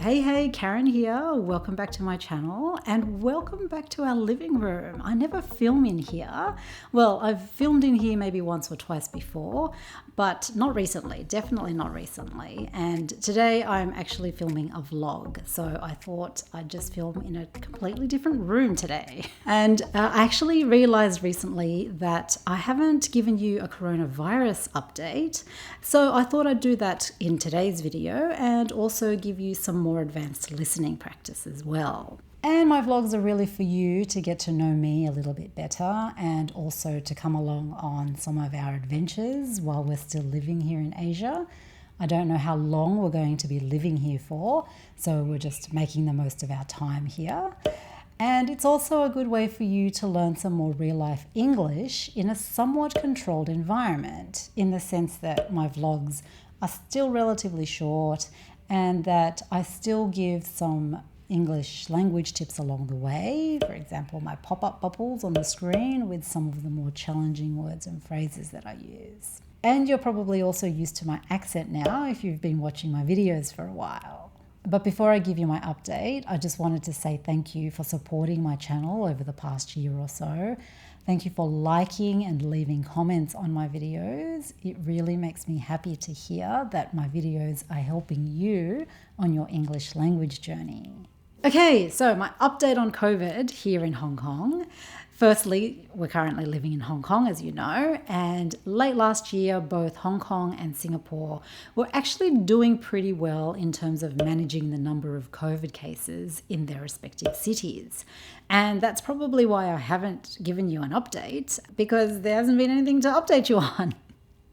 Hey, Karen here. Welcome back to my channel and welcome back to our living room. I never film in here. Well, I've filmed in here maybe once or twice before, but not recently, definitely not recently. And today I'm actually filming a vlog. So I thought I'd just film in a completely different room today. And I actually realized recently that I haven't given you a coronavirus update. So I thought I'd do that in today's video and also give you some more advanced listening practice as well. And my vlogs are really for you to get to know me a little bit better and also to come along on some of our adventures while we're still living here in Asia. I don't know how long we're going to be living here for, so we're just making the most of our time here. And it's also a good way for you to learn some more real-life English in a somewhat controlled environment, in the sense that my vlogs are still relatively short and that I still give some English language tips along the way. For example, my pop-up bubbles on the screen with some of the more challenging words and phrases that I use. And you're probably also used to my accent now if you've been watching my videos for a while. But before I give you my update, I just wanted to say thank you for supporting my channel over the past year or so. Thank you for liking and leaving comments on my videos. It really makes me happy to hear that my videos are helping you on your English language journey. Okay, so my update on COVID here in Hong Kong. Firstly, we're currently living in Hong Kong, as you know, and late last year, both Hong Kong and Singapore were actually doing pretty well in terms of managing the number of COVID cases in their respective cities. And that's probably why I haven't given you an update, because there hasn't been anything to update you on.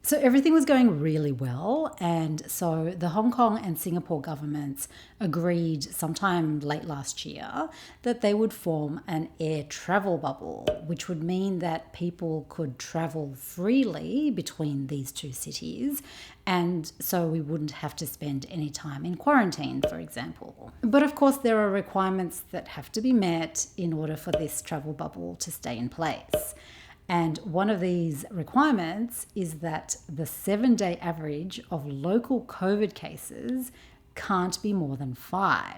So everything was going really well, and so the Hong Kong and Singapore governments agreed sometime late last year that they would form an air travel bubble, which would mean that people could travel freely between these two cities, and so we wouldn't have to spend any time in quarantine, for example. But of course, there are requirements that have to be met in order for this travel bubble to stay in place. And one of these requirements is that the 7-day average of local COVID cases can't be more than 5.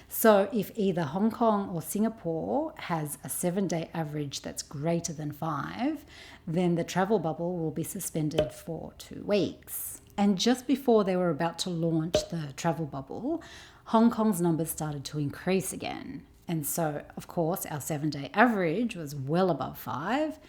So if either Hong Kong or Singapore has a 7-day average that's greater than 5, then the travel bubble will be suspended for 2 weeks. And just before they were about to launch the travel bubble, Hong Kong's numbers started to increase again. And so, of course, our 7-day average was well above 5.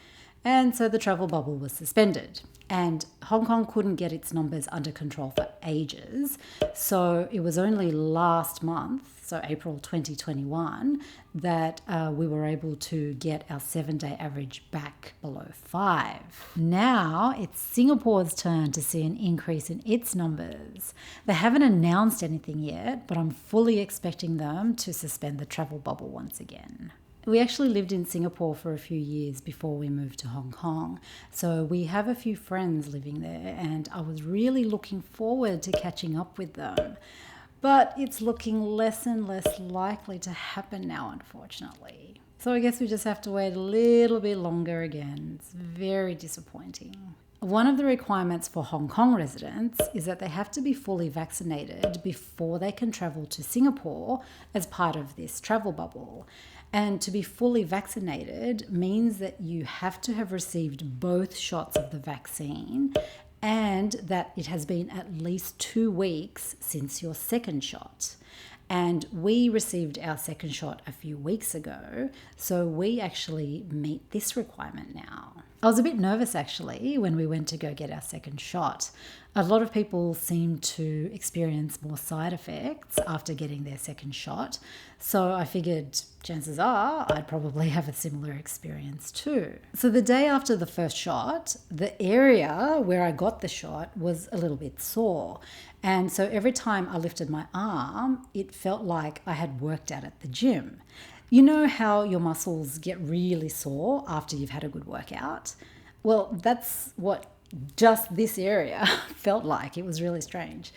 And so the travel bubble was suspended. And Hong Kong couldn't get its numbers under control for ages. So it was only last month, so April 2021, that we were able to get our 7-day average back below 5. Now it's Singapore's turn to see an increase in its numbers. They haven't announced anything yet, but I'm fully expecting them to suspend the travel bubble once again. We actually lived in Singapore for a few years before we moved to Hong Kong. So we have a few friends living there, and I was really looking forward to catching up with them. But it's looking less and less likely to happen now, unfortunately. So I guess we just have to wait a little bit longer again. It's very disappointing. One of the requirements for Hong Kong residents is that they have to be fully vaccinated before they can travel to Singapore as part of this travel bubble. And to be fully vaccinated means that you have to have received both shots of the vaccine and that it has been at least 2 weeks since your second shot. And we received our second shot a few weeks ago, so we actually meet this requirement now. I was a bit nervous actually when we went to go get our second shot. A lot of people seem to experience more side effects after getting their second shot, so I figured chances are I'd probably have a similar experience too. So the day after the first shot, the area where I got the shot was a little bit sore. And so every time I lifted my arm, it felt like I had worked out at the gym. You know how your muscles get really sore after you've had a good workout? Well, that's what just this area felt like. It was really strange.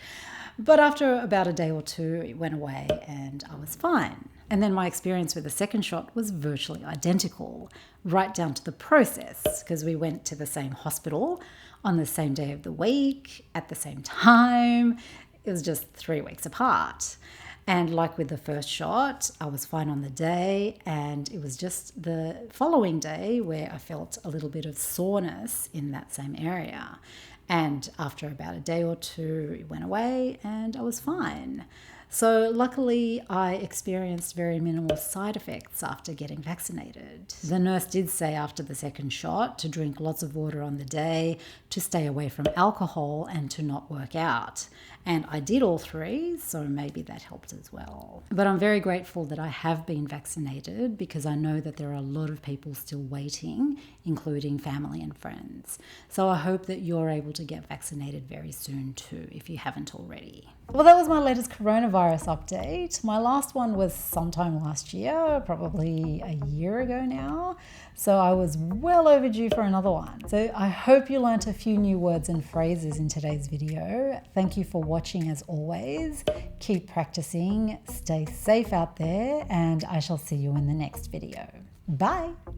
But after about a day or two, it went away and I was fine. And then my experience with the second shot was virtually identical, right down to the process, because we went to the same hospital on the same day of the week, at the same time. It was just 3 weeks apart. And like with the first shot, I was fine on the day, and it was just the following day where I felt a little bit of soreness in that same area. And after about a day or two, it went away and I was fine. So luckily, I experienced very minimal side effects after getting vaccinated. The nurse did say after the second shot to drink lots of water on the day, to stay away from alcohol, and to not work out. And I did all three, so maybe that helped as well. But I'm very grateful that I have been vaccinated, because I know that there are a lot of people still waiting, including family and friends. So I hope that you're able to get vaccinated very soon too, if you haven't already. Well, that was my latest coronavirus update. My last one was sometime last year, probably a year ago now. So I was well overdue for another one. So I hope you learnt a few new words and phrases in today's video. Thank you for watching as always. Keep practicing, stay safe out there, and I shall see you in the next video. Bye.